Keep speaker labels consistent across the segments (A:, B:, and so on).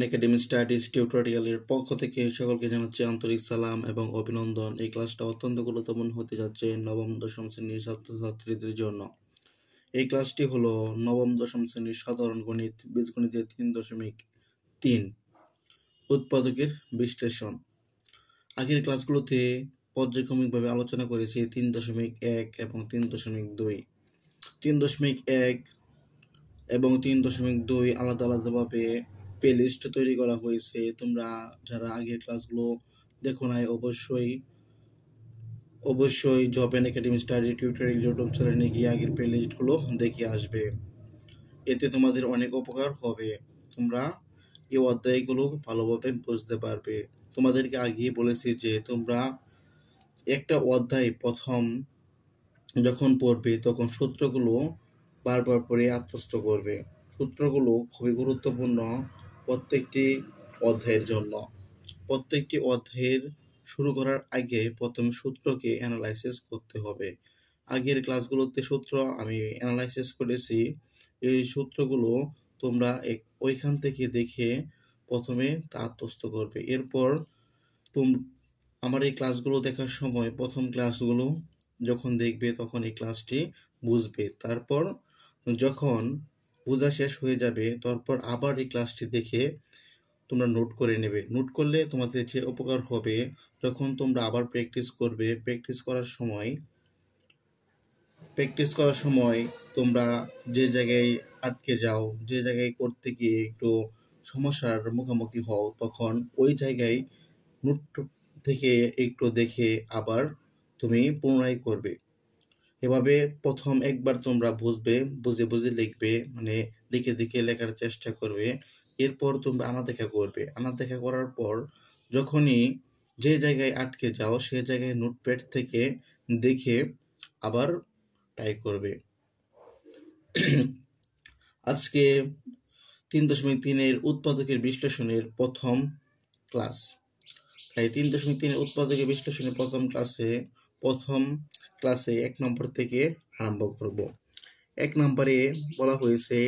A: Open academy studies টিউটোরিয়ালের পক্ষ থেকে সকলকে জানাচ্ছি আন্তরিক সালাম এবং অভিনন্দন। এই ক্লাসটা অত্যন্ত গুরুত্বপূর্ণ হতে যাচ্ছে নবম দশম শ্রেণীর ছাত্রছাত্রীদের জন্য। এই ক্লাসটি হলো নবম দশম শ্রেণীর সাধারণ গণিত বীজগণিতের 3.3 উৎপাদকের বিশ্লেষণ। আগের ক্লাসগুলোতে পর্যায়ক্রমিকভাবে আলোচনা করেছি 3.1 এবং 3.2। 3.1 এবং 3.2 আলাদা আলাদাভাবে প্লেলিস্ট তৈরি করা হয়েছে। তোমরা যারা আগের ক্লাসগুলো দেখো নাই অবশ্যই open academy study tutorial YouTube চ্যানেলে গিয়ে আগের প্লেলিস্টগুলো দেখে আসবে। এতে তোমাদের অনেক উপকার হবে। তোমরা এই অধ্যায়গুলো ভালোভাবে বুঝতে পারবে। তোমাদেরকে আগেই বলেছি যে তোমরা একটা অধ্যায় প্রথম যখন পড়বে তখন সূত্রগুলো বারবার পড়ে আত্মস্থ করবে। সূত্রগুলো খুবই গুরুত্বপূর্ণ প্রত্যেকটি অধ্যায়ের জন্য। প্রত্যেকটি অধ্যায়ের শুরু করার আগে প্রথমে সূত্রকে অ্যানালাইসিস করতে হবে। আগের ক্লাসগুলোতে সূত্র আমি অ্যানালাইসিস করেছি। এই সূত্রগুলো তোমরা ওইখান থেকে দেখে প্রথমে তা আত্মস্থ করবে। এরপর আমার এই ক্লাসগুলো দেখার সময় প্রথম ক্লাসগুলো যখন দেখবে তখন এই ক্লাসটি বুঝবে। তারপর যখন বোঝা শেষ হয়ে যাবে তারপর আবার এই ক্লাসটি দেখে তোমরা নোট করে নেবে। নোট করলে তোমাদের যে উপকার হবে, যখন তোমরা আবার প্র্যাকটিস করবে, প্র্যাকটিস করার সময় তোমরা যে জায়গায় আটকে যাও, যে জায়গায় করতে গিয়ে একটু সমস্যার মুখোমুখি হও, তখন ওই জায়গায় নোট থেকে একটু দেখে আবার তুমি পুনরায় করবে। এভাবে প্রথম একবার তোমরা বুঝবে, বুঝে লিখবে, মানে দেখে লেখার চেষ্টা করবে। এরপর তোমরা আনা দেখা করার পর যখনই যে জায়গায় আটকে যাও সে জায়গায় নোটপ্যাড থেকে দেখে আবার ট্রাই করবে। আজকে 3.3 উৎপাদকের বিশ্লেষণের প্রথম ক্লাস। তাই 3.3 উৎপাদকের বিশ্লেষণের প্রথম ক্লাসে 1 নম্বর থেকে আরম্ভ করব। 1 নম্বরে বলা হয়েছে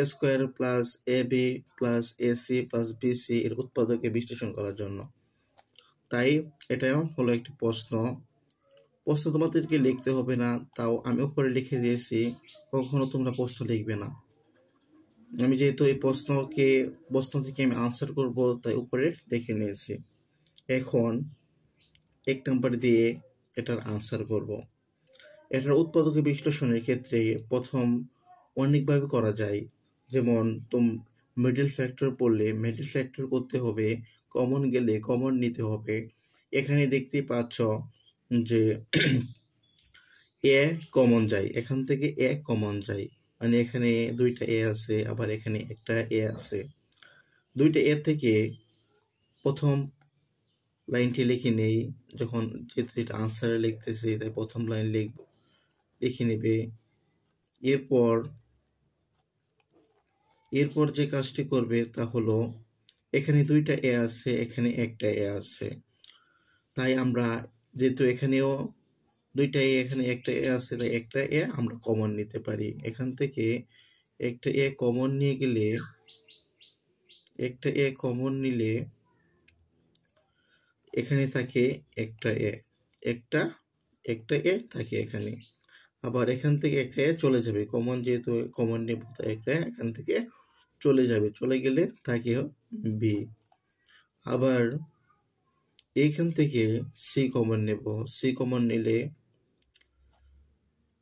A: a square plus ab plus ac plus bc এর উৎপাদকে বিশ্লেষণ করার জন্য। তাই এটা হলো একটি প্রশ্ন তোমাদেরকে লিখতে হবে না, তাও আমি উপরে লিখে দিয়েছি। কখনো তোমরা প্রশ্ন লিখবে না। আমি যেহেতু এই প্রশ্ন থেকে আমি আনসার করব তাই উপরে লিখে নিয়েছি। এখন 1 নম্বর দিয়ে এটার আনসার করব। এটার উৎপাদকে বিশ্লেষণের ক্ষেত্রে প্রথম অনেকভাবে করা যায়। যেমন মিডল ফ্যাক্টর পড়লে মিডল ফ্যাক্টর করতে হবে, কমন গেলে কমন নিতে হবে। এখানে দেখতেই পাচ্ছ যে এ কমন যায়, এখান থেকে এ কমন যায়, মানে এখানে 2টা এ আছে, আবার এখানে একটা এ আছে। 2টা এ থেকে প্রথম লাইনটি লিখে নেই। যখন যেহেতু এটা আনসারে লিখতেছি তাই প্রথম লাইন লিখে নেবে। এরপর যে কাজটি করবে তা হলো এখানে 2টা এ আছে, এখানে একটা এ আছে, তাই আমরা যেহেতু এখানেও 2টা এ এখানে একটা এ আছে তাই একটা এ আমরা কমন নিতে পারি। এখান থেকে একটা এ কমন নিয়ে গেলে এখানে থাকে একটা এ থাকে এখানে, আবার এখান থেকে একটা এ চলে যাবে। কমন যেহেতু কমন নেব তাই একটা এখান থেকে চলে যাবে, চলে গেলে থাকে বি। আবার এইখান থেকে সি কমন নেব, সি কমন নিলে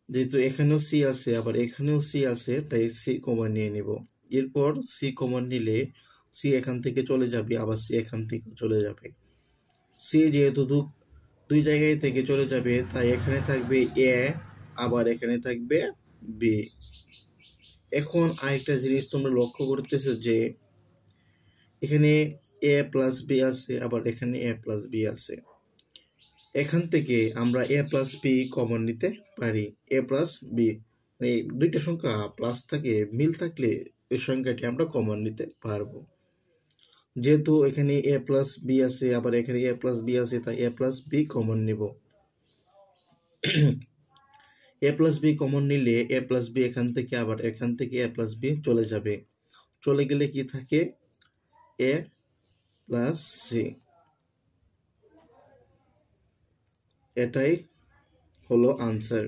A: যেহেতু এখানেও সি আছে আবার এখানেও সি আছে তাই সি কমন নিয়ে নেব। এরপর সি কমন নিলে সি এখান থেকে চলে যাবে, আবার সি এখান থেকে চলে যাবে। সি যেহেতু দুই জায়গায় থেকে চলে যাবে তাই এখানে থাকবে এ, আবার এখানে থাকবে বি। এখন আরেকটা জিনিস তোমরা লক্ষ্য করতেছো যে এখানে এ প্লাস বি আছে, আবার এখানে এ প্লাস বি আছে। এখান থেকে আমরা এ প্লাস বি কমন নিতে পারি। এ প্লাস বি মানে 2টা সংখ্যা প্লাস থাকে, মিল থাকলে এই সংখ্যাটি আমরা কমন নিতে পারবো। যেহেতু এখানে এ প্লাস বি আছে, আবার এখানে এ প্লাস বি আছে, তাই এ প্লাস বি কমন নিব। এ প্লাস বি কমন নিলে এ প্লাস বি এখান থেকে আবার এখান থেকে এ প্লাস বি চলে যাবে। চলে গেলে কি থাকে, এ প্লাস সি, এটাই হলো আনসার।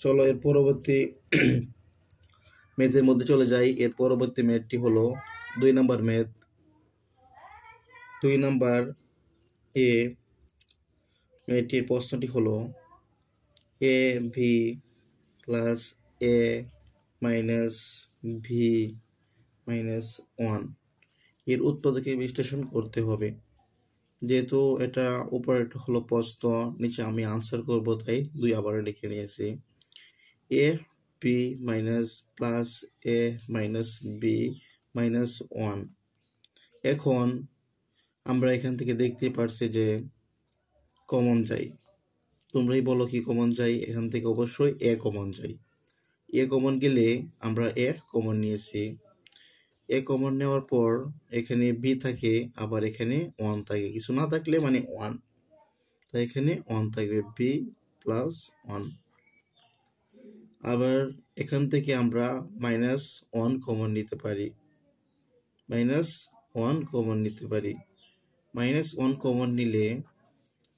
A: চলো এর পরবর্তী ম্যাথের মধ্যে চলে যাই। এর পরবর্তী ম্যাথটি হলো 2 নম্বর ম্যাথ। 2 নম্বর এ ম্যাথটির প্রশ্নটি হলো A V plus A minus V minus 1 এর উৎপাদকে বিশ্লেষণ করতে হবে। যেহেতু এটা উপরে হলো প্রশ্ন, নিচে আমি আনসার করব, তাই 2 আবার লিখে নিয়েছি। A B minus plus A minus B minus 1। এখন আমরা এখান থেকে দেখতে পারছি যে কমন যাই। তোমরাই বলো কি কমন যাই? এখান থেকে অবশ্যই এ কমন যাই। এ কমন গেলে আমরা এ কমন নিয়েছি। এ কমন নেওয়ার পর এখানে বি থাকে, আবার এখানে 1 থাকে, কিছু না থাকলে মানে 1, তাই এখানে 1 থাকবে, বি প্লাস 1। আবার এখান থেকে আমরা মাইনাস 1 কমন নিতে পারি, মাইনাস 1 কমন নিতে পারি। মাইনাস 1 কমন নিলে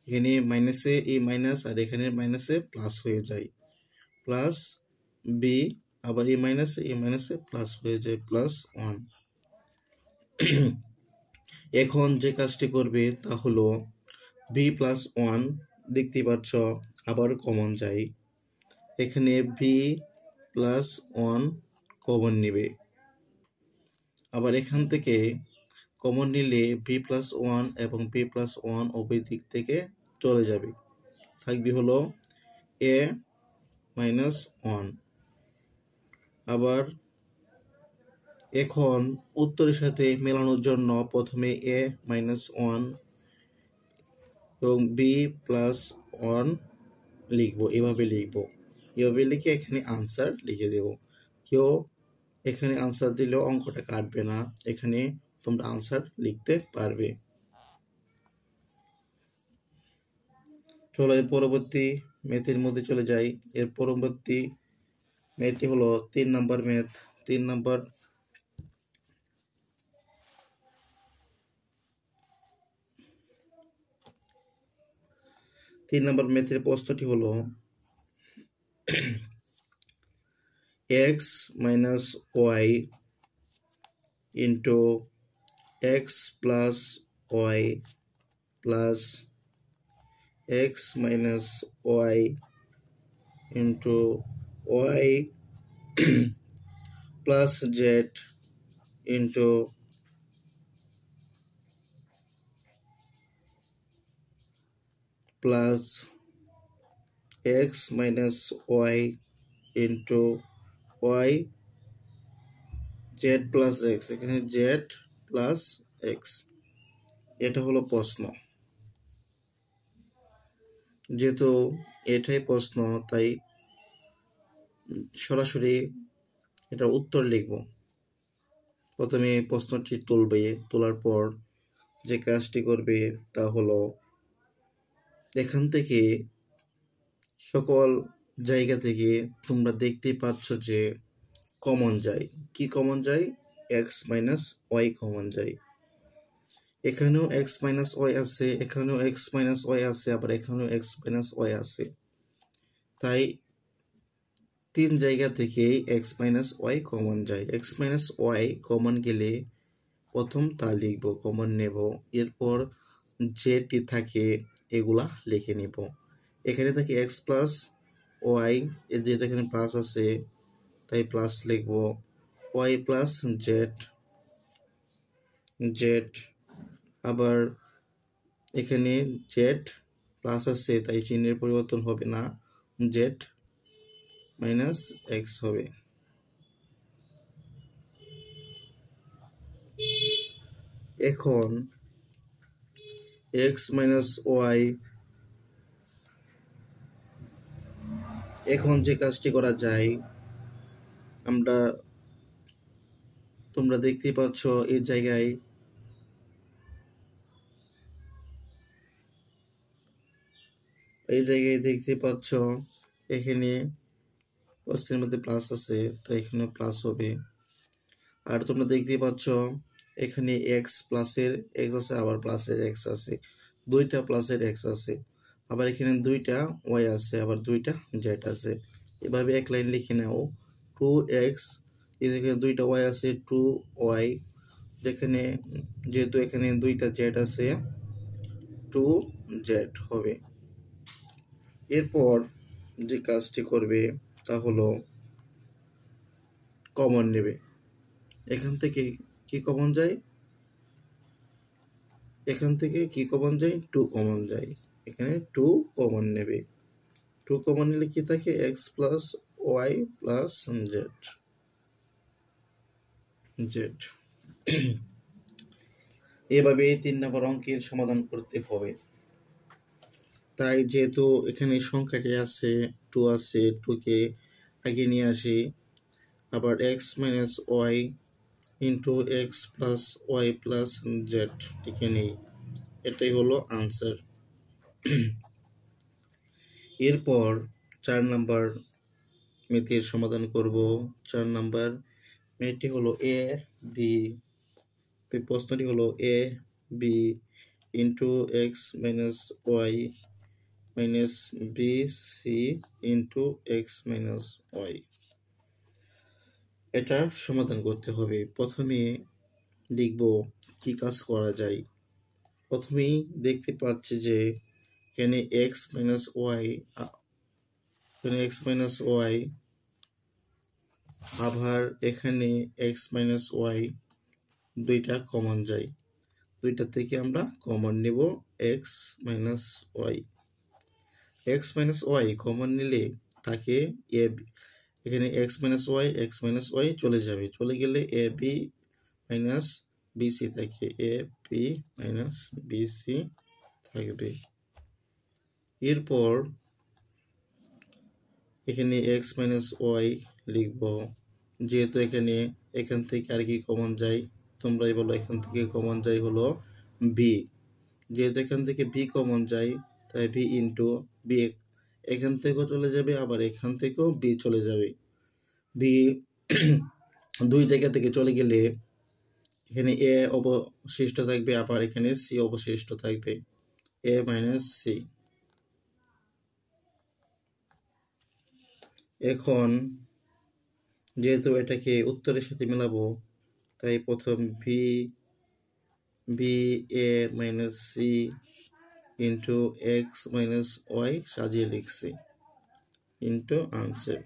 A: এখানে মাইনাসে এই মাইনাস আর এখানে মাইনাসে প্লাস হয়ে যায়, প্লাস বি, আবার এই মাইনাসে প্লাস হয়ে যায়, প্লাস 1। এখন যে কাজটি করবে তা হলো বি প্লাস 1 দেখতে পাচ্ছ আবার কমন যায়, এখানে বি প্লাস 1 কমন নিবে। আবার এখান থেকে কমন নিলে বি প্লাস 1 এবং বি প্লাস 1 উভয় দিক থেকে চলে যাবে, থাকবে হলো এ মাইনাস 1। আবার এখন উত্তরের সাথে মেলানোর জন্য প্রথমে এ মাইনাস 1 এবং বি প্লাস 1 লিখবো, এভাবে লিখে এখানে আনসার লিখে দেব। কেউ এখানে আনসার দিলেও অঙ্কটা কাটবে না, এখানে তোমরা আনসার লিখতে পারবে। চলো এর পরবর্তী ম্যাথের মধ্যে চলে যাই। এর পরবর্তী ম্যাথটি হলো 3 নম্বর ম্যাথ। 3 নম্বর ম্যাথের প্রশ্নটি হলো x minus y into x plus y plus x minus y into y plus z into plus x minus y into y z plus x, এখানে z plus x, এটা হলো প্রশ্ন। যেহেতু এটাই প্রশ্ন তাই সরাসরি এটার উত্তর লিখব। প্রথমে প্রশ্নটি তুলবে, তোলার পর যে কাজটি করবে তা হলো এখান থেকে সকল জায়গা থেকে তোমরা দেখতে পাচ্ছ যে কমন যায়। কি কমন যায়? x মাইনাস ওয়াই কমন যায়। এখানেও x মাইনাস ওয়াই আছে, এখানেও x মাইনাস ওয়াই আছে, আবার এখানেও x মাইনাস ওয়াই আছে, তাই 3 জায়গা থেকেই x মাইনাস ওয়াই কমন যায়। x মাইনাস ওয়াই কমন গেলে প্রথম তা লিখব, কমন নেব, এরপর যেটি থাকে এগুলা লিখে নিব। এখানে থাকে x প্লাস ওয়াই, এর যেটা এখানে প্লাস আছে তাই প্লাস লিখব, ওয়াই প্লাস জেড, আবার এখানে জেড প্লাস আছে তাই চিহ্নের পরিবর্তন হবে না, জেড মাইনাস এক্স হবে। এখন এক্স মাইনাস ওয়াই, এখন যে কাজটি করা যায় তোমরা দেখতেই পাচ্ছ এই জায়গায় দেখতে পাচ্ছ এখানে প্রশ্নের মধ্যে প্লাস আছে তাই এখানে প্লাস হবে, আর তোমরা দেখতেই পাচ্ছ এখানে এক্স প্লাসের এক্স আছে, আবার প্লাসের এক্স আছে, দুইটা প্লাসের এক্স আছে, আবার এখানে দুইটা ওয়াই আছে, আবার দুইটা জেড আছে। এভাবে এক লাইন লিখে নাও, 2x, এখানে দুইটা ওয়াই আছে, 2y, যেখানে যেহেতু এখানে দুইটা জেড আছে 2z হবে। এরপর যে কাজটি করবে তা হলো কমন নেবে। এখান থেকে কি কমন যায়? এখান থেকে কি কমন যায়? 2 কমন যায়। এখানে 2 কমন নেবে। 2 কমন নিলে কি থাকে? x plus y plus z. Z এভাবে 3 নম্বর অঙ্কের সমাধান করতে হবে। তাই যেহেতু এখানে সংখ্যাটি আছে 2 আছে, 2 কে আগে নিয়ে আসি, আবার x minus y into x plus y plus z লিখে নিই। এটাই হলো আনসার। এরপর 4 নাম্বার ম্যাথের সমাধান করব। 4 নাম্বার ম্যাথটি হলো এ বি, প্রশ্নটি হলো A B into X minus Y minus B C into X minus Y. এটা সমাধান করতে হবে। প্রথমে দেখব কি কাজ করা যায়। প্রথমেই দেখতে পাচ্ছি যে এখানে এক্স মাইনাস ওয়াই, আবার এখানে এক্স মাইনাস ওয়াই দুইটা কমন যায়। দুইটা থেকে আমরা কমন নেব x minus y. X minus y common নিলে থাকে এ, এখানে এক্স মাইনাস ওয়াই চলে যাবে, চলে গেলে এ বি মাইনাস বিসি থাকে, এ বি মাইনাস বিসি থাকবে। এরপর এখানে এক্স মাইনাস ওয়াই লিখব, যেহেতু এখান থেকে আর কি কমন যায়, তোমরাই বলো এখান থেকে কমন যায় হলো বি। যেহেতু এখান থেকে বি কমন যায় তাই বি ইন্টু বি, এখান থেকেও চলে যাবে, আবার এখান থেকেও বি চলে যাবে। বি দুই জায়গা থেকে চলে গেলে এখানে এ অবশিষ্ট থাকবে, আবার এখানে সি অবশিষ্ট থাকবে, এ মাইনাস সি। এখন যেহেতু এটাকে উত্তরের সাথে মেলাবো, তাই প্রথম B A minus C into X minus Y সাজিয়ে লিখছি ইন্টু আনসার।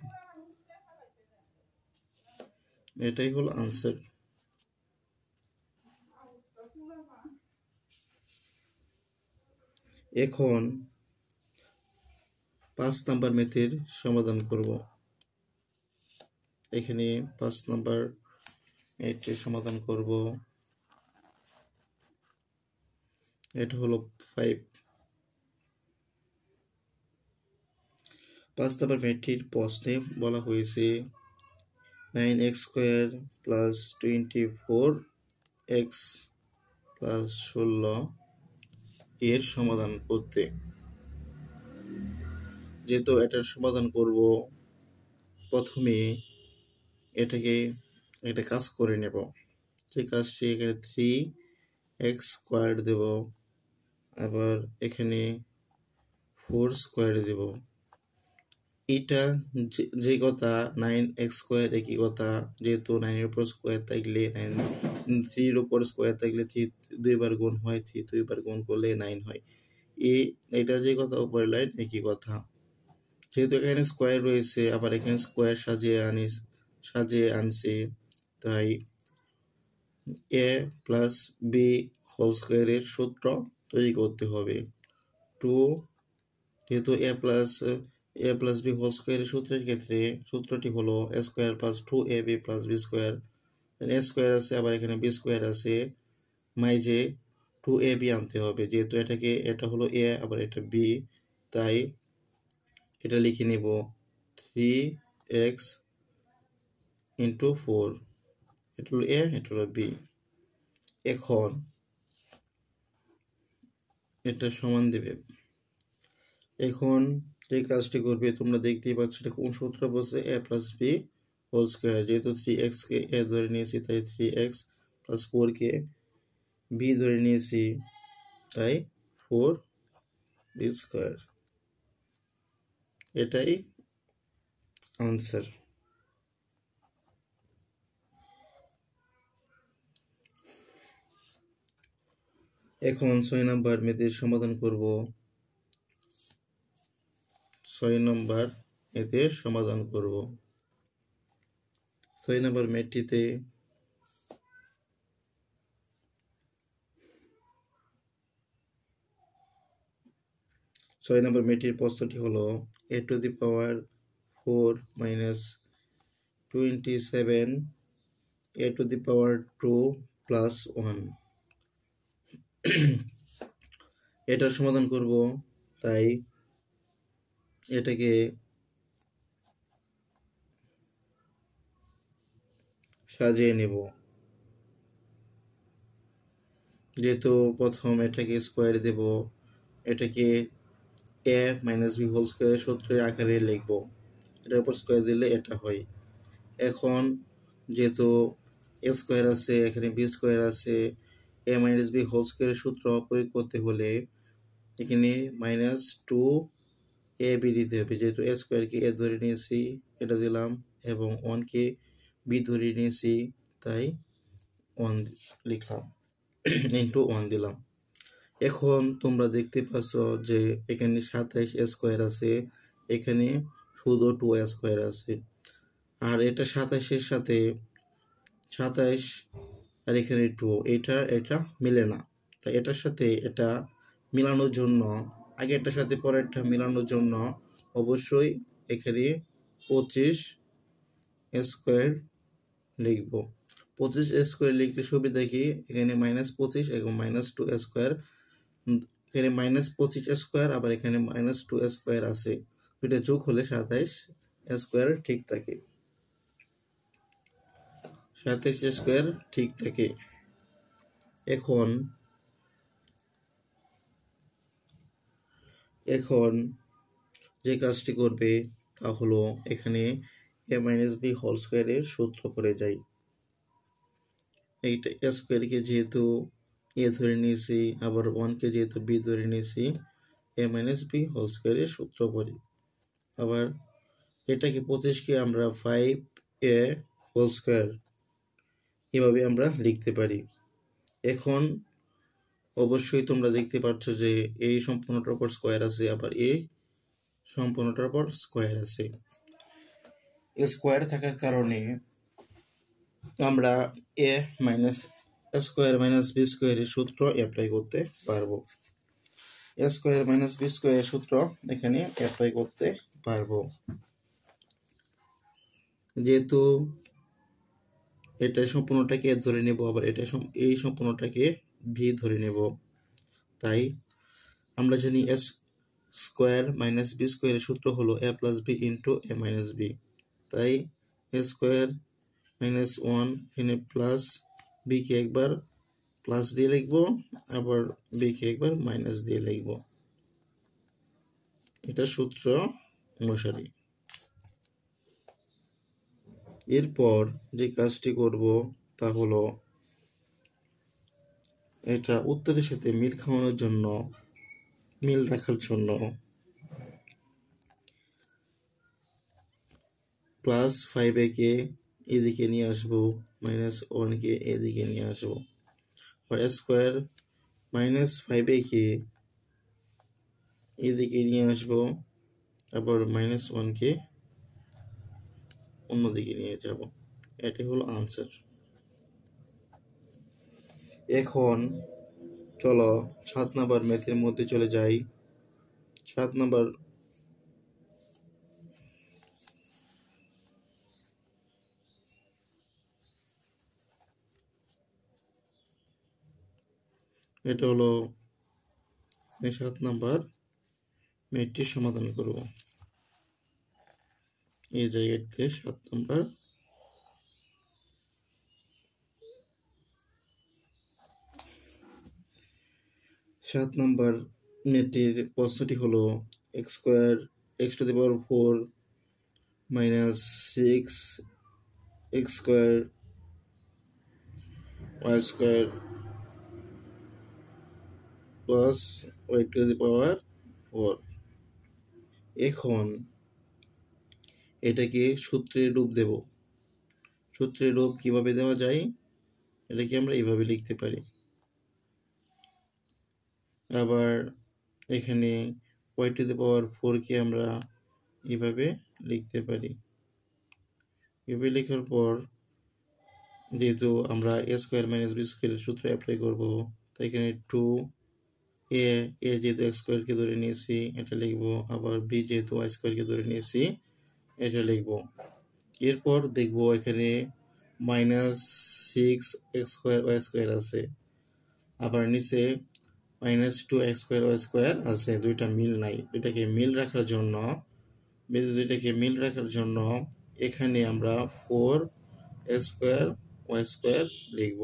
A: এটাই হলো আনসার। এখন 5 নাম্বার ম্যাথের সমাধান করব। এখানে 5 নাম্বার ম্যাথের সমাধান করব। এটা হলো 5 নাম্বার ম্যাথটির প্রশ্নে বলা হয়েছে 9x square plus 24x plus 16 এর সমাধান করতে। যেহেতু এটার সমাধান করব, প্রথমে এটাকে একটা কাজ করে নেব। যে কাজটি এখানে 3x স্কোয়ার দেব, আবার এখানে 4 স্কোয়ার দেব। এটা যে কথা 9x স্কোয়ার একই কথা, যেহেতু 9 এর উপর স্কোয়ার থাকলে 9, 3 এর উপর স্কোয়ার থাকলে 3 দুইবার গুণ হয়, 3 দুইবার গুণ করলে 9 হয়। এটা যে কথা উপরের লাইন একই কথা। যেহেতু এখানে স্কোয়ার রয়েছে, আবার এখানে স্কোয়ার সাজিয়ে আনছি, তাই এ প্লাস বি হোল স্কোয়ারের সূত্র তৈরি করতে হবে। যেহেতু এ প্লাস বি হোল স্কোয়ারের সূত্রের ক্ষেত্রে সূত্রটি হলো A square plus 2ab plus B square. A square আছে, আবার এখানে বি স্কোয়ার আছে, মাইজে 2ab আনতে হবে। যেহেতু এটা হলো এ, আবার এটা বি, তাই এটা লিখে নিব 3x ইন্টু 4। এটা হলো এ, এটা হলো বি। এখন এটা সমান দেবে। এখন যে কাজটি করবে, তোমরা দেখতেই পাচ্ছ এটা কোন সূত্র বলছে, এ প্লাস বি হোল স্কোয়ার, যেহেতু 3x কে a ধরে নিয়েছি তাই 3x প্লাস 4 কে b ধরে নিয়েছি তাই 4b স্কোয়ার। এটাই আনসার। এখন 6 নম্বর ম্যাথের সমাধান করব। 6 নম্বর ম্যাথের সমাধান করব। 6 নম্বর ম্যাথটিতে প্রশ্নটি হলো a two the power 4 minus 27 a two the power 2 plus 1 এটার সমাধান করব, তাই এটাকে সাজিয়ে নেব। যেহেতু প্রথম এটাকে স্কোয়ার দেব, এটাকে a minus b whole square সূত্রের আকারে লিখব, এটার উপর স্কোয়ার দিলে এটা হয়। এখন যেহেতু এ স্কোয়ার আছে, এখানে বি স্কোয়ার আছে, a মাইনাস বি হোল স্কোয়ারের সূত্র প্রয়োগ করতে হলে এখানে মাইনাস 2 a b দিতে হবে। যেহেতু a স্কোয়ারকে a ধরে নিয়েছি এটা দিলাম, এবং 1 কে b ধরে নিয়েছি তাই 1 লিখলাম, ইন্টু 1 দিলাম। এখন তোমরা দেখতে পাচ্ছ যে এখানে 27 a স্কোয়ার আছে, এখানে শুধু 2a স্কোয়ার আছে, আর এটা 27-এর সাথে 27 আর এখানে 2, এটা মিলে না। তাই এটার সাথে এটা মিলানোর জন্য, আগে এটার সাথে পরেরটা মিলানোর জন্য অবশ্যই এখানে 25 স্কোয়ার লিখব। 25 স্কোয়ার লিখলে সুবিধা কি, এখানে -25 এবং -2 স্কোয়ার, এখানে -25 স্কোয়ার আবার এখানে -2 স্কোয়ার আছে, দুইটা যোগ হলে 27 স্কোয়ার ঠিক থাকে, 27 স্কোয়ার ঠিক থাকে। এখন যে কাজটি করবে তা হলো এখানে a মাইনাস বি হোল স্কোয়ারের সূত্র করে যাই। এইটা a স্কোয়ারকে যেহেতু a ধরে নিয়েছি, আবার 1 কে যেহেতু b ধরে নিয়েছি, a মাইনাস বি হোল স্কোয়ারের সূত্র করি। আবার এটাকে 25কে আমরা 5a হোল স্কোয়ার এভাবে আমরা লিখতে পারি। এখন অবশ্যই তোমরা দেখতে পাচ্ছ যে এই সম্পূর্ণটার উপর স্কোয়ার আছে, আবার এই সম্পূর্ণটার উপর স্কোয়ার আছে। স্কোয়ার থাকার কারণে আমরা a minus square minus b স্কোয়ারের সূত্র অ্যাপ্লাই করতে পারবো। a স্কোয়ার মাইনাস বি স্কোয়ারের সূত্র এখানে অ্যাপ্লাই করতে পারবো। যেহেতু এটা সম্পূর্ণটাকে ধরে নেব, আবার এটা এই সম্পূর্ণটাকে ভি ধরে নেব, তাই আমরা জানি এস স্কোয়ার মাইনাস বি স্কোয়ারের সূত্র হলো a plus B into a minus b, তাই a স্কোয়ার মাইনাস 1 এখানে প্লাস বি কে একবার প্লাস দিয়ে লিখবো, আবার বি কে একবার মাইনাস দিয়ে লিখবো, এটা সূত্র অনুসারে। এরপর যে কাজটি করব তা হলো এটা উত্তরের সাথে মিল খাওয়ানোর জন্য, মিল রাখার জন্য প্লাস 5a কে এদিকে নিয়ে আসবো, মাইনাস 1 কে এদিকে নিয়ে আসবো, আর স্কোয়ার মাইনাস 5a কে এদিকে নিয়ে আসবো, আবার মাইনাস 1 কে অন্যদিকে নিয়ে যাব। এটাই হলো আনসার। এখন চলো 7 নম্বর ম্যাথের মধ্যে চলে যাই। 7 নম্বর এটা হলো 7 নম্বর ম্যাথটির সমাধান করব। এই জায়গাতে 7 নম্বর ম্যাথটির প্রশ্নটি হলো x square x to the power 4 minus 6 X square Y square plus Y to the power 4। এখন এটাকে সূত্রের রূপ দেব। সূত্রের রূপ কিভাবে দেওয়া যায়, এটাকে আমরা এইভাবে লিখতে পারি। আবার এখানে ওয়াই টু দি পাওয়ার 4কে আমরা এইভাবে লিখতে পারি। এভাবে লেখার পর যেহেতু আমরা এ স্কোয়ার মাইনাস বি স্কোয়ারের সূত্র অ্যাপ্লাই করব, তাই এখানে 2a যেহেতু এক্স স্কোয়ারকে ধরে নিয়েছি এটা লিখবো, আবার বি যেহেতু ওয়াই স্কোয়ারকে ধরে নিয়েছি এটা লিখবো। এরপর দেখবো এখানে -6 এক্স স্কোয়ার ওয়াই স্কোয়ার আছে, আবার নিচে -2 এক্স স্কোয়ার ওয়াই স্কোয়ার আছে, দুইটা মিল নাই। দুইটাকে মিল রাখার জন্য এখানে আমরা 4 এক্স স্কোয়ার ওয়াই স্কোয়ার লিখব।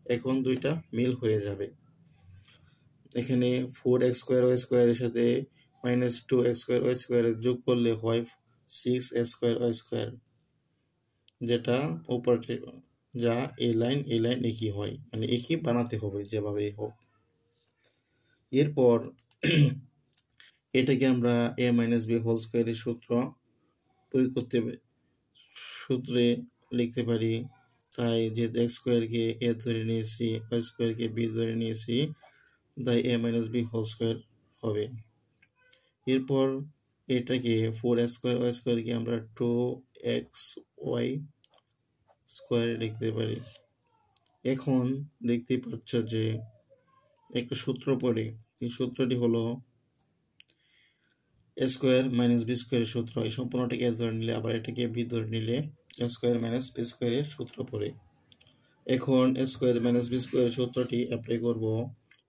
A: এখন দুইটা মিল হয়ে যাবে। এখানে 4 এক্স স্কোয়ার ওয়াই স্কোয়ারের সাথে -2 এক্স স্কোয়ার ওয়াই স্কোয়ারের যোগ করলে হয় 6 এক্স স্কোয়ার ওয়াই স্কোয়ার, যেটা উপর যা এই লাইন একই হয়, মানে একই বানাতে হবে যেভাবেই হোক। এরপর এটাকে আমরা a মাইনাস বি হোল স্কোয়ারের সূত্র প্রয়োগ করতে সূত্রে লিখতে পারি। তাই যেহেতু এক্স স্কোয়ারকে এ ধরে নিয়েছি, ওয়াই স্কোয়ারকে বি ধরে নিয়েছি, তাই a minus b whole square হবে। এরপর এটাকে 4 এক্স স্কোয়ার ওয়াই স্কোয়ারকে আমরা 2x ওয়াই স্কোয়ার লিখতে পারি। এখন দেখতেই পাচ্ছ যে একটা সূত্র পড়ে, এই সূত্রটি হলো এ স্কোয়ার মাইনাস বি স্কোয়ারের সূত্র। এই সম্পূর্ণটাকে এ ধরে নিলে, আবার এটাকে বি ধরে নিলে এ স্কোয়ার মাইনাস বি স্কোয়ারের সূত্র পড়ে। এখন এ স্কোয়ার মাইনাস বি স্কোয়ারের সূত্রটি অ্যাপ্লাই করব।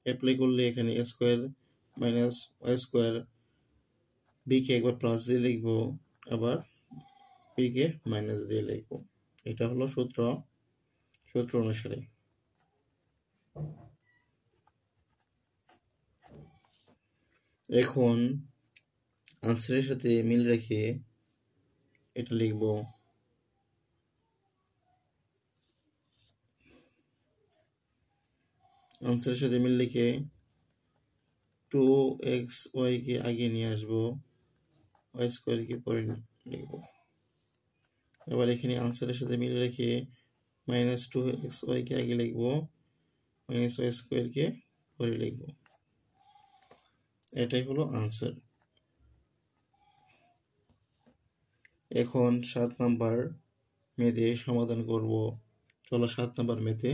A: অ্যাপ্লাই করলে এখানে A square minus Y square, বিকে একবার প্লাস দিয়ে লিখবো, আবার বিকে মাইনাস দিয়ে লিখবো। এটা হলো সূত্র অনুসারে। এখন আনসারের সাথে মিল রেখে এটা লিখবো। আনসারের সাথে মিল রেখে 2xy কে আগে নিয়ে আসবো, ওয়াই স্কোয়ার কে পরে লিখবো। এবার এখানে আনসারের সাথে মিল রেখে -2xy কে আগে লিখবো, -y স্কোয়ার কে পরে লিখবো। এটাই হলো আনসার। এখন 7 নাম্বার মেথে সমাধান করব। চলো 7 নাম্বার মেথে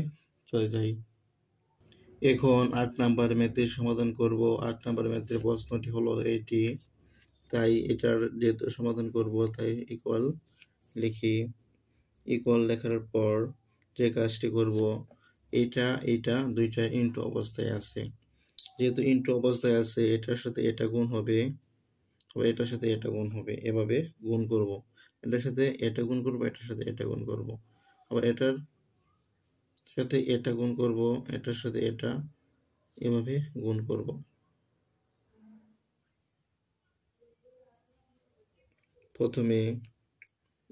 A: চলে যাই। এখন 8 নাম্বার মেথের সমাধান করব। 8 নাম্বার মেথের প্রশ্নটি হলো এটি, তাই এটার যেহেতু সমাধান করব তাই ইকুয়াল লিখি। ইকুয়াল লেখার পর যে কাজটি করব, এইটা দুইটা ইনটু অবস্থায় আছে। যেহেতু ইনটু অবস্থায় আছে, এটার সাথে এটা গুণ হবে, এটার সাথে এটা গুণ হবে, এভাবে গুণ করব। এটার সাথে এটা গুণ করব, এটার সাথে এটা গুণ করব, আবার এটার সাথে এটা গুণ করব, এটার সাথে এটা, এভাবে গুণ করব। প্রথমে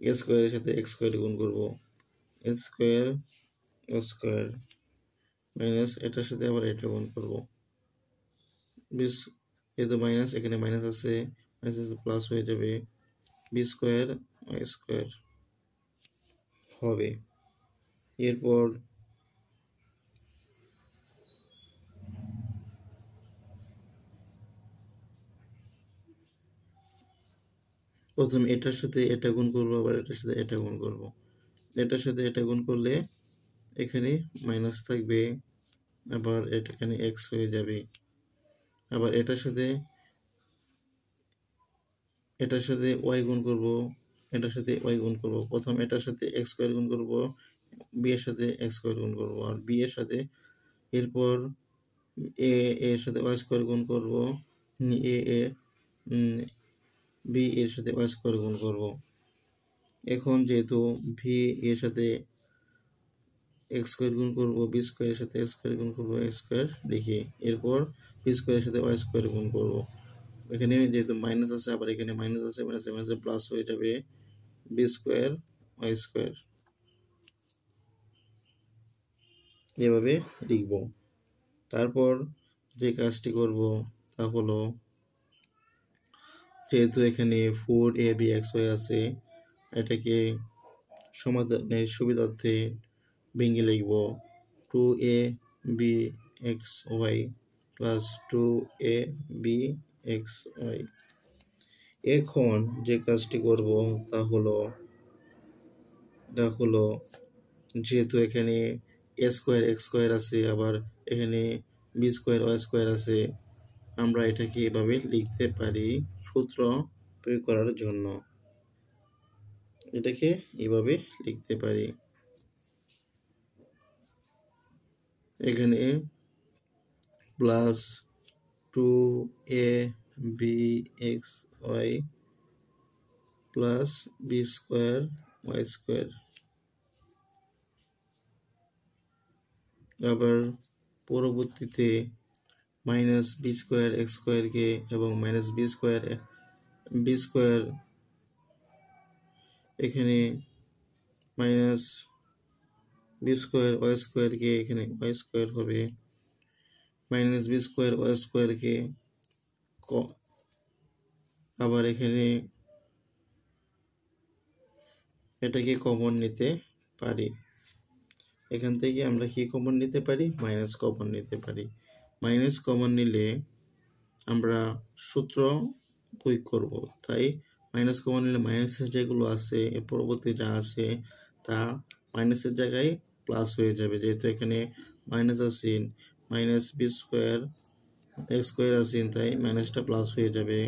A: এ স্কোয়ারের সাথে এক্স স্কোয়ার গুণ করব, এক্স স্কোয়ার ও স্কোয়ার মাইনাস এটার সাথে আবার এটা গুণ করব। যেহেতু মাইনাস, এখানে মাইনাস আছে, প্লাস হয়ে যাবে, বি স্কোয়ার ওয়াই স্কোয়ার হবে। এরপর প্রথম এটার সাথে এটা গুণ করব, আবার এটার সাথে এটা গুণ করব। এটার সাথে এটা গুণ করলে এখানে মাইনাস থাকবে, আবার এখানে এক্স হয়ে যাবে। আবার এটার সাথে ওয়াই গুণ করব, এটার সাথে ওয়াই গুণ করব। প্রথম এটার সাথে এক্স স্কোয়ার গুণ করব, বি এর সাথে এক্স স্কোয়ার গুণ করব, আর বি এর সাথে এরপর এর সাথে ওয়াই স্কোয়ার গুণ করব, বি এর সাথে ওয়াই স্কোয়ার গুণ করব। এখন যেহেতু ভি এর সাথে এক্স স্কোয়ার গুণ করব, বি স্কোয়ারের সাথে এক্স স্কোয়ার গুণ করব, এক্স স্কোয়ার লিখি। এরপর বি স্কোয়ারের সাথে ওয়াই স্কোয়ার গুণ করব। এখানে যেহেতু মাইনাস আছে, আবার এখানে মাইনাস আছে, মাইনাস মাইনাসে প্লাস হয়ে যাবে, বি স্কোয়ার ওয়াই স্কোয়ার, এভাবে লিখব। তারপর যে কাজটি করব তা হলো, যেহেতু এখানে 4ab(xy) আছে, এটাকে সমাধানের সুবিধার্থে ভেঙে লিখব 2ab(xy) প্লাস 2ab(xy)। এখন যে কাজটি করব তা হলো যেহেতু এখানে a স্কোয়ার x স্কোয়ার আছে, আবার এখানে b স্কোয়ার y স্কোয়ার আছে, আমরা এটাকে এভাবে লিখতে পারি সূত্র প্রয়োগ করার জন্য। এটাকে এভাবে লিখতে পারি, এখানে plus 2ab(xy) plus b square y square, আবার পরবর্তীতে মাইনাস b স্কোয়ার x স্কোয়ারকে এবং মাইনাস b স্কোয়ার এখানে মাইনাস b স্কোয়ার y স্কোয়ারকে এখানে y স্কোয়ার হবে, মাইনাস b স্কোয়ার y স্কোয়ারকে আবার এখানে এটাকে কমন নিতে পারি। এখান থেকে আমরা কি কমন নিতে পারি? মাইনাস কমন নিতে পারি। মাইনাস কমন নিলে আমরা সূত্র প্রয়োগ করব, তাই মাইনাস কমন নিলে মাইনাসের যেগুলো আছে, এর পরবর্তী যা আছে তা মাইনাসের জায়গায় প্লাস হয়ে যাবে। যেহেতু এখানে মাইনাস আছে, minus b square x square আছে, তাই মাইনাসটা প্লাস হয়ে যাবে।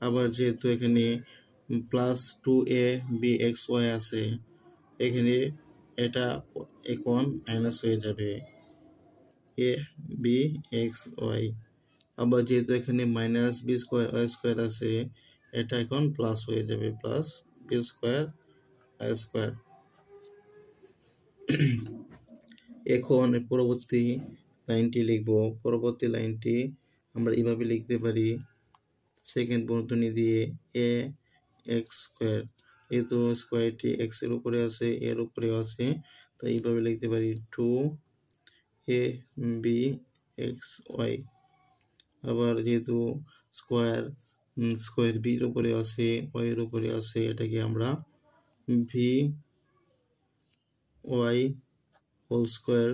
A: আবার যেহেতু এখানে প্লাস 2ab(xy) আছে, এখানে এটা এখন মাইনাস হয়ে যাবে ab(xy). আবার যেহেতু এখানে minus b square y square আছে, এটা এখন প্লাস হয়ে যাবে, plus b square y square. এখন পরবর্তী লাইনটি লিখব। পরবর্তী লাইনটি আমরা এভাবে লিখতে পারি, সেকেন্ড বর্তনী দিয়ে a x স্কোয়ার, যেহেতু স্কোয়ারটি x এর উপরে আছে, এর উপরেও আছে, তাই এইভাবে লিখতে পারি 2ab(xy). আবার যেহেতু স্কোয়ার b এর উপরে আছে, y এর উপরে আছে, এটাকে আমরা vy হোল স্কোয়ার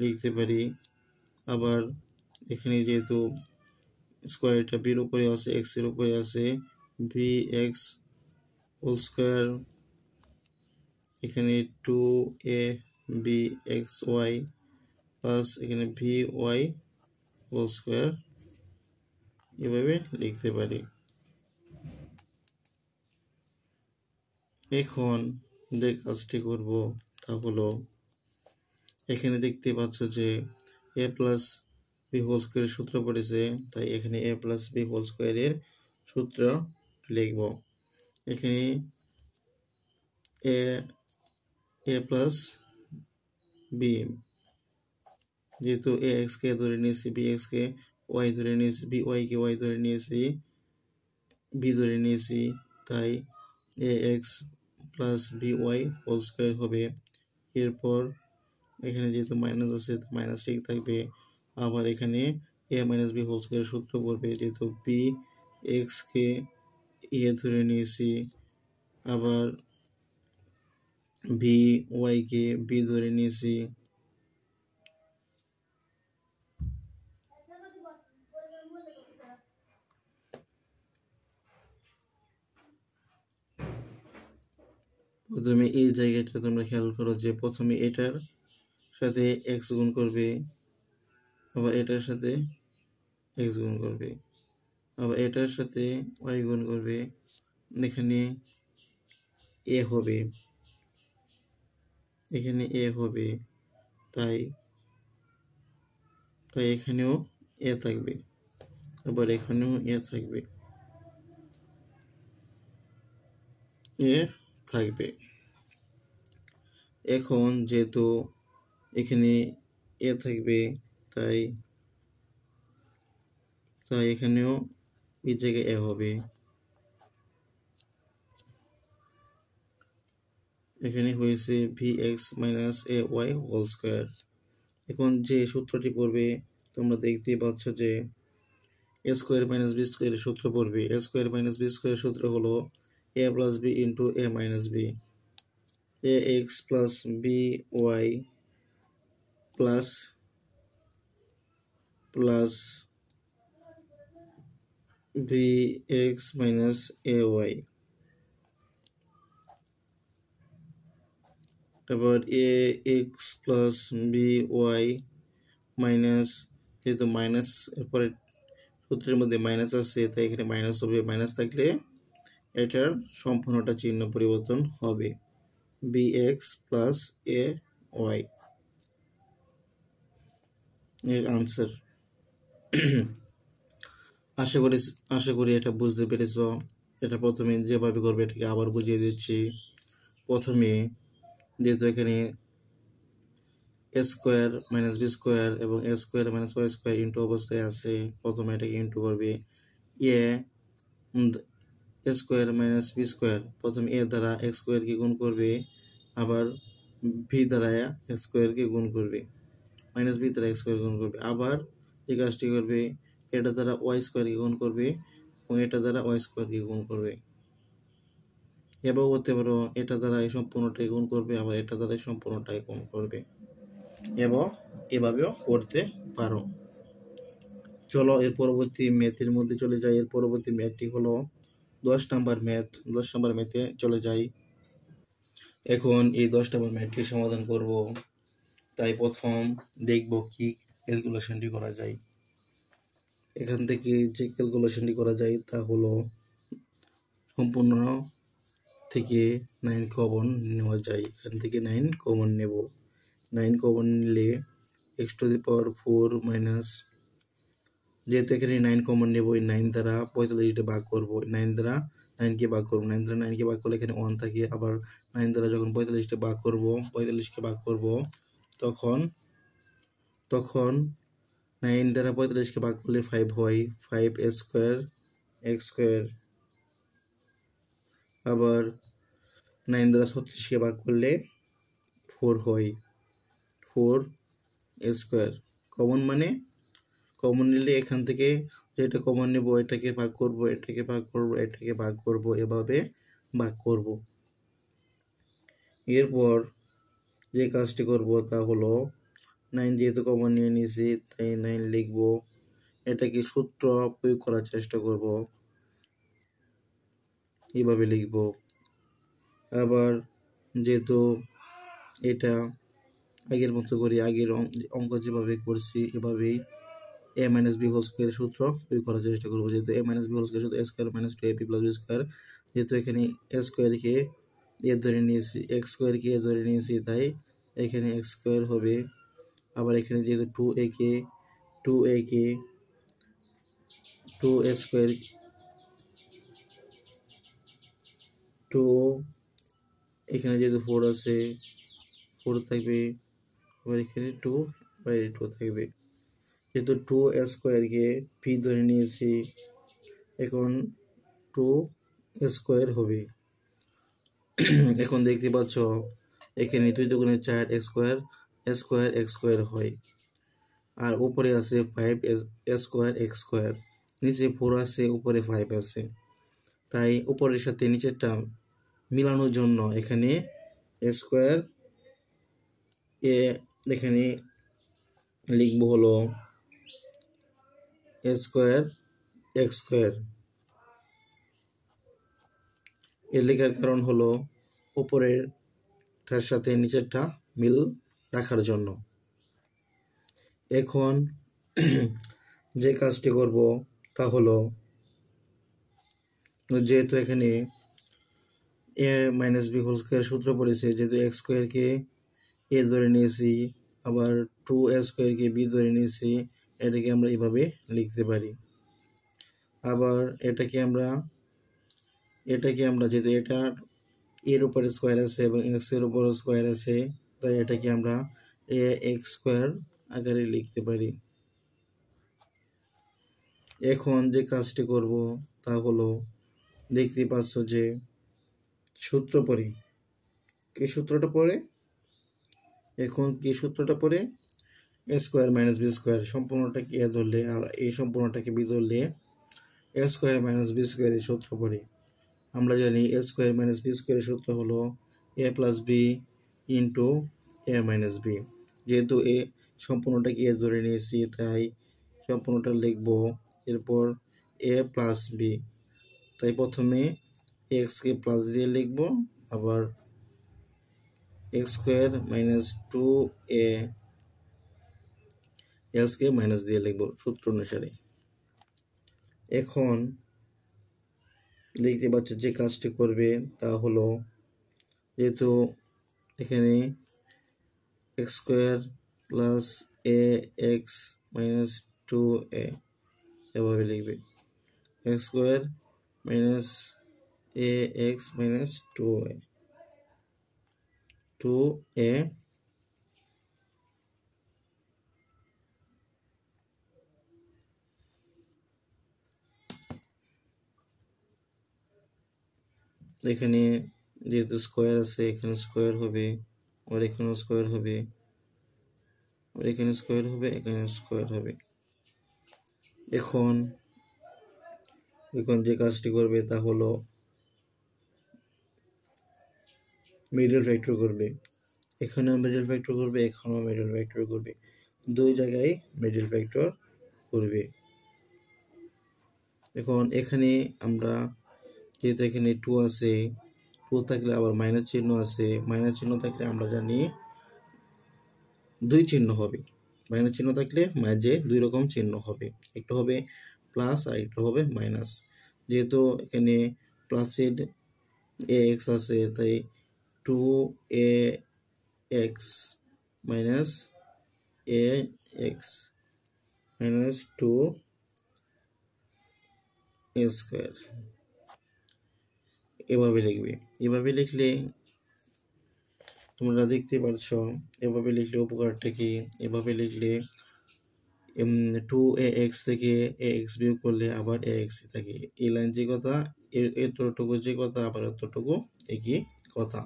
A: লিখতে পারি। আবার এখানে যেহেতু স্কোয়ারটা b এর উপরে আছে, x এর উপরে আছে, vx হোল স্কোয়ার, এখানে 2ab(xy) প্লাস এখানে vy হোল স্কোয়ার, এভাবে লিখতে পারি। এখন যে কাজটি করব তা হলো, এখানে দেখতে পাচ্ছ যে a প্লাস b হোল স্কোয়ারের সূত্র পড়েছে, তাই এখানে a প্লাস b হোল স্কোয়ারের সূত্র লিখব। এখানে a প্লাস b, যেহেতু ax কে ধরে নিয়েছি, bx কে y ধরে নিয়েছি, by কে y ধরে নিয়েছি, b ধরে নিয়েছি, তাই ax plus by whole square হবে। এরপর এখানে যেহেতু মাইনাস আছে, মাইনাস ঠিক থাকবে। আবার এখানে a মাইনাস b হোল স্কোয়ারের সূত্র পড়বে, যেহেতু bx কে a ধরে নিয়েছি, আবার by কে b ধরে নিয়েছি, প্রথমে এই জায়গাটা তোমরা খেয়াল করো যে প্রথমে এটার সাথে x গুণ করবে, আবার এটার সাথে x গুণ করবে, আবার এটার সাথে y গুণ করবে, এখানে a হবে, এখানে a হবে, তাই এখানেও a থাকবে, আবার এখানেও a থাকবে, এখন যেহেতু এখানে a থাকবে, তাই এখানেও এই জায়গায় a হবে। এখানে হয়েছে vx minus A Y whole square. এখন যে সূত্রটি পড়বে তোমরা দেখতেই পাচ্ছ যে এ স্কোয়ার মাইনাস বি স্কোয়ারের সূত্র পড়বে। এ স্কোয়ার মাইনাস বি স্কোয়ারের সূত্র হলো A plus B into A minus B, A X plus B Y plus plus B X minus A Y. এবার A X plus B Y minus, যেহেতু minus এরপরে সূত্রের মধ্যে মাইনাস আছে তাই এখানে মাইনাস হবে, মাইনাস থাকলে এটার সম্পূর্ণটা চিহ্ন পরিবর্তন হবে, B x plus A Y এর আনসার। আশা করি এটা বুঝতে পেরেছ। এটা প্রথমে যেভাবে করবে এটাকে আবার বুঝিয়ে দিচ্ছি। প্রথমে যেহেতু এখানে A square minus B square এবং A square minus Y square into অবস্থায় আছে, প্রথমে এটাকে ইন্টু করবে। A square minus B square, প্রথমে এ দ্বারা এক্স স্কোয়ারকে গুণ করবে, আবার ভি দ্বারা এক্স স্কোয়ারকে গুণ করবে, মাইনাস বি দ্বারা এক্স স্কোয়ার গুণ করবে, আবার এই কাজটি করবে এটা দ্বারা ওয়াই স্কোয়ারকে গুণ করবে এবং এটা দ্বারা ওয়াই স্কোয়ারকে গুণ করবে। এভাবেও করতে পারো, এটা দ্বারা এই সম্পূর্ণটাই গুণ করবে, আবার এটা দ্বারা এই সম্পূর্ণটাই গুণ করবে, এবং এভাবেও করতে পারো। চলো এর পরবর্তী ম্যাথের মধ্যে চলে যাই। এর পরবর্তী ম্যাথটি হলো 10 নাম্বার ম্যাথ। 10 নাম্বার ম্যাথে চলে যাই। এখন এই 10 নাম্বার ম্যাথটি সমাধান করব, তাই প্রথম দেখব কি ক্যালকুলেশনটি করা যায়। এখান থেকে যে ক্যালকুলেশনটি করা যায় তা হলো সম্পূর্ণ থেকে 9 কমন নেওয়া যায়। এখান থেকে 9 কমন নেব। 9 কমন নিলে x to the power 4 minus, যেহেতু এখানে 9 কমন নেব, এই 9 দ্বারা 45টা ভাগ করব, 9 দ্বারা 9কে ভাগ করব, 9 দ্বারা 9কে ভাগ করলে এখানে 1 থাকে, আবার 9 দ্বারা যখন 45টা ভাগ করব, 45কে ভাগ করব, তখন 9 দ্বারা 45কে ভাগ করলে 5 হয়, 5 স্কোয়ার এক্স স্কোয়ার। আবার 9 দ্বারা 36কে ভাগ করলে 4 হয়, 4 স্কোয়ার। কমন মানে কমন নিলে এখান থেকে যেটা কমন নেব এটাকে ভাগ করব, এটাকে ভাগ করব, এটাকে ভাগ করব, এভাবে ভাগ করব। এরপর যে কাজটি করব তা হলো 9 যেহেতু কমন নিয়ে নিয়েছি তাই 9 লিখব। এটাকে সূত্র প্রয়োগ করার চেষ্টা করব, এইভাবে লিখব। আবার যেহেতু এটা আগের মতো করি, আগের অঙ্ক যেভাবে করছি এভাবেই a minus b whole square সূত্র প্রয়োগ করার চেষ্টা করবো। যেহেতু a minus b whole square সূত্র a square minus 2ab plus B square, যেহেতু এখানে a স্কোয়ারকে a ধরে নিয়েছি, এক্স স্কোয়ারকে a ধরে নিয়েছি, তাই এখানে এক্স স্কোয়ার হবে। আবার এখানে যেহেতু 2a স্কোয়ার 2, এখানে যেহেতু 4 আছে 4 থাকবে, আবার এখানে 2 বাইরে 2 থাকবে। যেহেতু 2a স্কোয়ারকে p ধরে নিয়েছি, এখন 2 স্কোয়ার হবে। এখন দেখতে পাচ্ছ এখানে 2 দুগুণে 4 এক্স স্কোয়ার এক্স স্কোয়ার হয়, আর উপরে আছে 5 স্কোয়ার এক্স স্কোয়ার, নিচে 4 আছে, উপরে 5 আছে, তাই উপরের সাথে নিচেরটা মিলানোর জন্য এখানে স্কোয়ার এখানে লিখব হলো স্কোয়ার এক্স স্কোয়ার। এর লেখার কারণ হলো উপরেরটার সাথে নিচেরটা মিল রাখার জন্য। এখন যে কাজটি করব তা হলো, যেহেতু এখানে a minus b whole square সূত্র পড়েছে, যেহেতু এক্স স্কোয়ারকে a ধরে নিয়েছি, আবার 2a স্কোয়ারকে b ধরে নিয়েছি, এটাকে আমরা এভাবে লিখতে পারি। আবার এটাকে আমরা যেহেতু এটা এর উপরে স্কোয়ার আছে এবং এক্স এর উপরে স্কোয়ার আছে, তাই এটাকে আমরা a এক্স স্কোয়ার আকারে লিখতে পারি। এখন যে কাজটি করব তা হলো, দেখতে পাচ্ছ যে সূত্র পড়ি, কি সূত্রটা পড়ে? এখন কি সূত্রটা পড়ে? এ স্কোয়ার মাইনাস বি স্কোয়ার, সম্পূর্ণটাকে এ ধরলে আর এই সম্পূর্ণটাকে বি ধরলে এ স্কোয়ার মাইনাস বি স্কোয়ারের সূত্র পড়ে। আমরা জানি এ স্কোয়ার মাইনাস বি স্কোয়ারের সূত্র হলো A plus B into A minus B. যেহেতু এ সম্পূর্ণটাকে এ ধরে নিয়েছি তাই সম্পূর্ণটা লিখব, এরপর এ প্লাস বি, তাই প্রথমে এক্সকে প্লাস দিয়ে লিখব, আবার এক্স স্কোয়ার মাইনাস টু এ এক্সকে মাইনাস দিয়ে লিখব সূত্র অনুসারে। এখন দেখতে পাচ্ছ যে কাজটি করবে তা হলো, যেহেতু এখানে x square plus A x minus two A এভাবে লিখবে, এক্স স্কোয়ার মাইনাস এ এক্স মাইনাস টু এ এখানে যেহেতু স্কোয়ার আছে এখানে স্কোয়ার হবে, আর এখানেও স্কোয়ার হবে, আর এখানে স্কোয়ার হবে, এখানে স্কোয়ার হবে। এখন যে কাজটি করবে তা হলো মিডল ফ্যাক্টর করবে, এখানেও মিডল ফ্যাক্টর করবে, এখানেও মিডল ফ্যাক্টর করবে, দুই জায়গায় মিডল ফ্যাক্টর করবে। এখন এখানে আমরা যেহেতু এখানে টু আছে, টু থাকলে আবার মাইনাস চিহ্ন আছে, মাইনাস চিহ্ন থাকলে আমরা জানি দুই চিহ্ন হবে, মাইনাস চিহ্ন থাকলে মাঝে দুই রকম চিহ্ন হবে, একটা হবে প্লাস আর একটা হবে মাইনাস। যেহেতু এখানে প্লাসের এ এক্স আছে তাই টু এ এক্স মাইনাস এ এক্স মাইনাস টু এ স্কোয়ার এভাবে লিখবে। এভাবে লিখলে তোমরা দেখতে পাচ্ছ, এভাবে লিখলে উপকারটা কি? এভাবে লিখলে টু এ এক্স থেকে এ এক্স বিয়োগ করলে আবার এ এক্স থাকে, এই লাইন যে কথা এতটুকু যে কথা আবার এতটুকু একই কথা।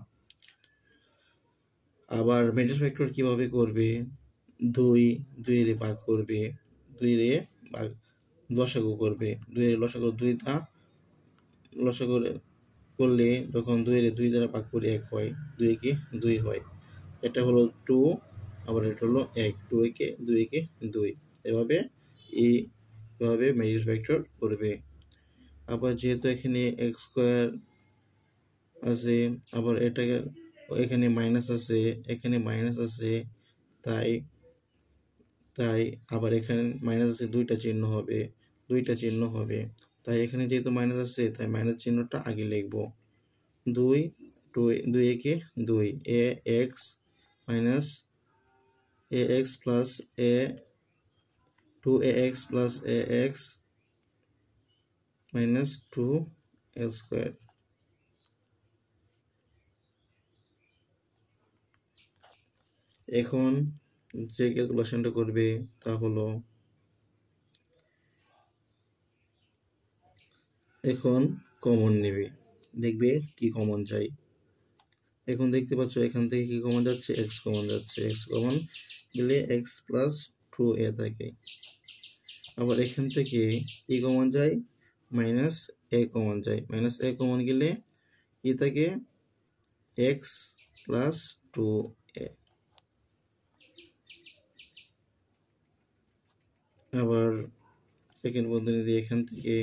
A: আবার মিডল ফ্যাক্টর কিভাবে করবে? দুই এর ভাগ করবে, দুই এর ভাগ লসাগু করবে, দুই এর লসাগু দুইটা লসাগু করলে যখন দুই এর দুই দ্বারা ভাগ করে এক হয়, দুই একে দুই হয়, এটা হলো টু, আবার এটা হলো এক, টু একে দুই, এভাবে মিডল ফ্যাক্টর করবে। আবার যেহেতু এখানে এক্স স্কোয়ার আছে, আবার এটাকে এখানে মাইনাস আছে, এখানে মাইনাস আছে, তাই আবার এখানে মাইনাস আছে, দুইটা চিহ্ন হবে, তাই এখানে যেহেতু মাইনাস আছে তাই মাইনাস চিহ্নটা আগে লিখব, দুই একে দুই, এ x minus A X plus A two A X plus A x minus two A square. এখন যে ক্যালকুলেশনটা করবে তা হলো, এখন কমন নেবে, দেখবে কি কমন যায়। এখন দেখতে পাচ্ছ এখান থেকে কি কমন যাচ্ছে? এক্স কমন যাচ্ছে, এক্স কমন গেলে এক্স প্লাস টু এ থাকে। আবার এখান থেকে কি কমন যায়? মাইনাস এ কমন যায়, মাইনাস এ কমন গেলে কি থাকে? এক্স প্লাস টু এ। আবার সেকেন্ড বন্ধনী দিয়ে এখান থেকে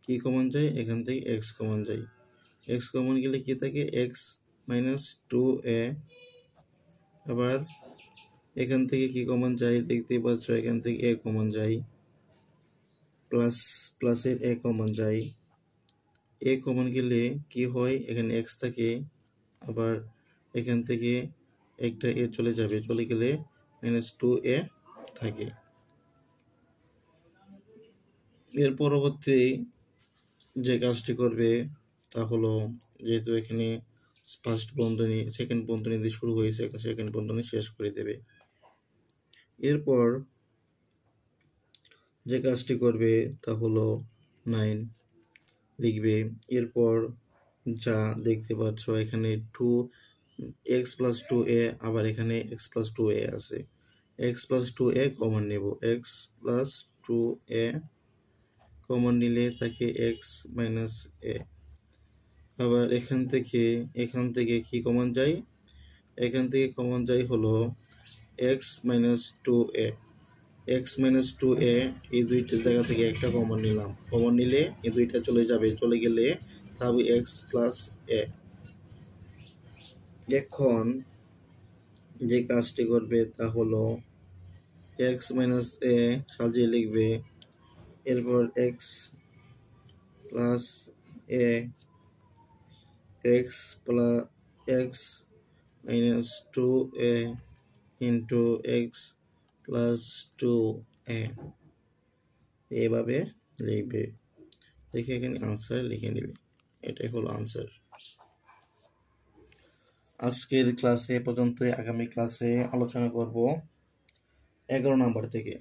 A: কি কমন যায়? এখান থেকে এক্স কমন যায়, এক্স কমন গেলে কি থাকে? এক্স মাইনাস টু এ। আবার এখান থেকে কি কমন যায়? দেখতেই পাচ্ছ এখান থেকে এ কমন যায়, প্লাসের এ কমন যায়, এ কমন গেলে কি হয়? এখানে এক্স থাকে, আবার এখান থেকে একটা এ চলে যাবে, চলে গেলে মাইনাস টু এ থাকে। এর পরবর্তী যে কাজটি করবে তা হলো, যেহেতু এখানে ফার্স্ট বন্ধনী সেকেন্ড বন্ধনী দিয়ে শুরু হয়েছে, সেকেন্ড বন্ধনী শেষ করে দেবে। এরপর যে কাজটি করবে তা হলো 9 লিখবে। এরপর যা দেখতে পাচ্ছ এখানে টু এক্স প্লাস টু এ, আবার এখানে এক্স প্লাস টু এ আছে, x plus two a common নেব, x plus two a common নিলে থাকে এক্স মাইনাস এ। আবার এখান থেকে কি কমন যায়, এখান থেকে কমন যায় হলো এক্স মাইনাস টু এ, এক্স মাইনাস টু এ, এই দুইটা জায়গা থেকে একটা কমন নিলাম, কমন নিলে এই দুইটা চলে যাবে, চলে গেলে থাকবে এক্স প্লাস এ। এখন যে কাজটি করবে তা হলো এক্স মাইনাস এ সাজিয়ে লিখবে, এরপর X plus A, X plus X minus two A into x plus two A, এভাবে লিখবে, লিখে এখানে আনসার লিখে নেবে। এটাই হলো আনসার। আজকের ক্লাসে পর্যন্ত, আগামী ক্লাসে আলোচনা করব 11 নাম্বার থেকে।